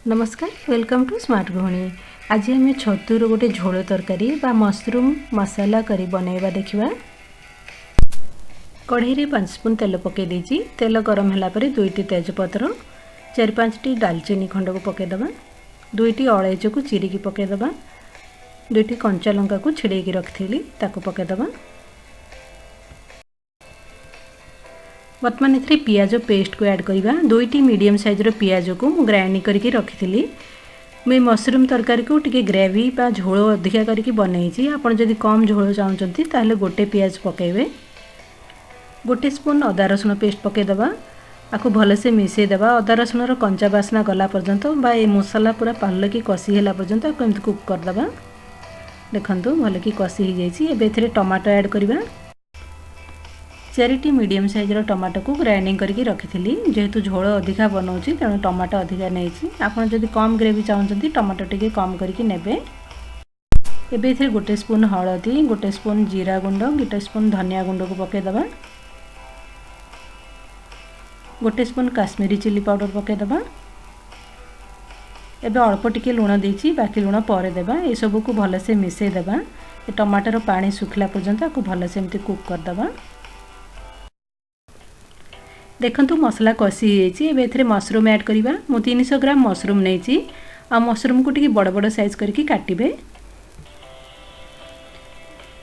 नमस्कार welcome to smart गृहिणी। आज आम छतुर गोटे झोल तरकारी बा मशरूम मसाला करी बनैबा देखिबा। कढ़ई रे 5 स्पून तेल पके देछि। तेल गरम होला परे 2टी तेजपत्र 4-5टी दालचीनी खंड को पके दबा। 2टी अळेज को चिरी की पके दबा। 2टी कंचा लंका को छिड़े की रखथिली ताको पके दबा। वर्तमान एथरे पियाज पेस्ट को ऐड करिबा। 2टी मीडियम साइज रो पियाज को मु ग्राइंडिंग करके रखिथिली। मैं मशरूम तरकारी को टिके ग्रेवी बा झोल अधिका करके बनैछि। आपण जदि कम झोल चाहउचंती ताले गोटे पियाज पकेबे। गोटे स्पून अदा रसुण पेस्ट पके दबा। आको भले से मिसै दबा। अदा रसुण रो कंचा बासना गला पर्यंत बा ए मसाला पूरा पाल की कसी होला पर्यंत आको एमति कुक कर दबा। देखंतु भले की कसी हो जाइछि। एबे एथरे टमाटो ऐड करिबा। 4टी मीडियम साइज रो टमाटो को ग्राइंडिंग करके रखिथिली। जेहेतु झोल अधिका बनाउछि तेणु टमाटो अधिका नेछि। आपण जदि कम ग्रेवी चाहउचंती टमाटो टिके कम करके नेबे। एबे एथरे गोटे स्पून हळदी, गोटे स्पून जीरा गुंड, गोटे स्पून धनिया गुंड को पके दबा। गोटे स्पून काश्मीरी चिली पाउडर पके दबा। एबे अल्प टिके लूण देछि, बाकी लूण परे देबा। ए सब को भले से मिसै देबा। ए टमाटर पानी सुखला पर्यंत आको भले से एमति कुक कर दबा। देखंतु मसला कसी होइछि। एबे एथरे मशरूम ऐड करिबा। मु 300 ग्राम मशरूम नेछि। आ मशरूम को टिके बड़ बड़ साइज करके काटिबे।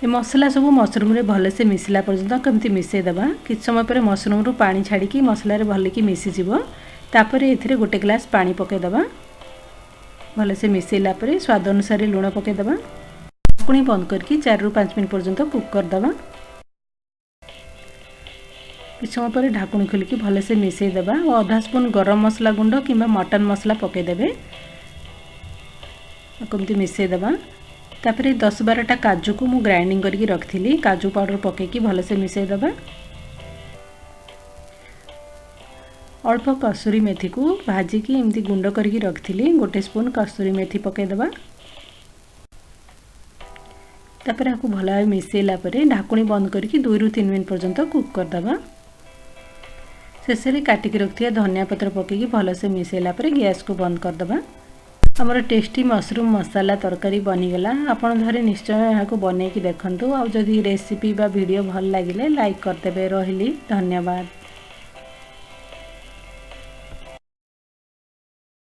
ए मसला सब मशरूम रे भले से मिसला पर्यंत केमति मिसै दबा। किछ समय पर मशरूम रो पानी छाडी की मसला रे भले की मिसि जिवो। तापरे एथरे गोटे ग्लास पानी पके दबा। भले से मिसैला परे स्वाद अनुसार लूण पके दबा। ढाकुणी बंद करके 4 ରୁ 5 मिनिट पर्यंत कुक कर दबा। किछ समय पर ढाकुणी खोलिकी भले से मिसै देबा। और आधा स्पून गरम मसला गुंड किंबा मटन मसला पके देबे। कमती मिसै देबा। तापरे 10-12टा काजू को मु ग्राइंडिंग करके रखथिली। काजू पाउडर पके की भले से मिसै देबा। अल्प कसूरी मेथी को भाजी की एमती गुंड करके रखथिली। गोटे स्पून कसूरी मेथी पके देबा। तापरे आको भला मिसैला परे ढाकुणी बंद करके 2 ରୁ 3 मिनिट पर्यंत कुक कर दबा। शेषे काटिकी रखिया धनिया पत्र पकेकी भल से मिसैला परे गैस को बंद कर दबा। हमर टेस्टी मशरूम मसाला तरकारी बनीगला। आपण घरे निश्चय यहाँ बनैकी देखंतु। आ जदि रेसिपी बा वीडियो भल लागिले लाइक करदेबे। रहिली धन्यवाद।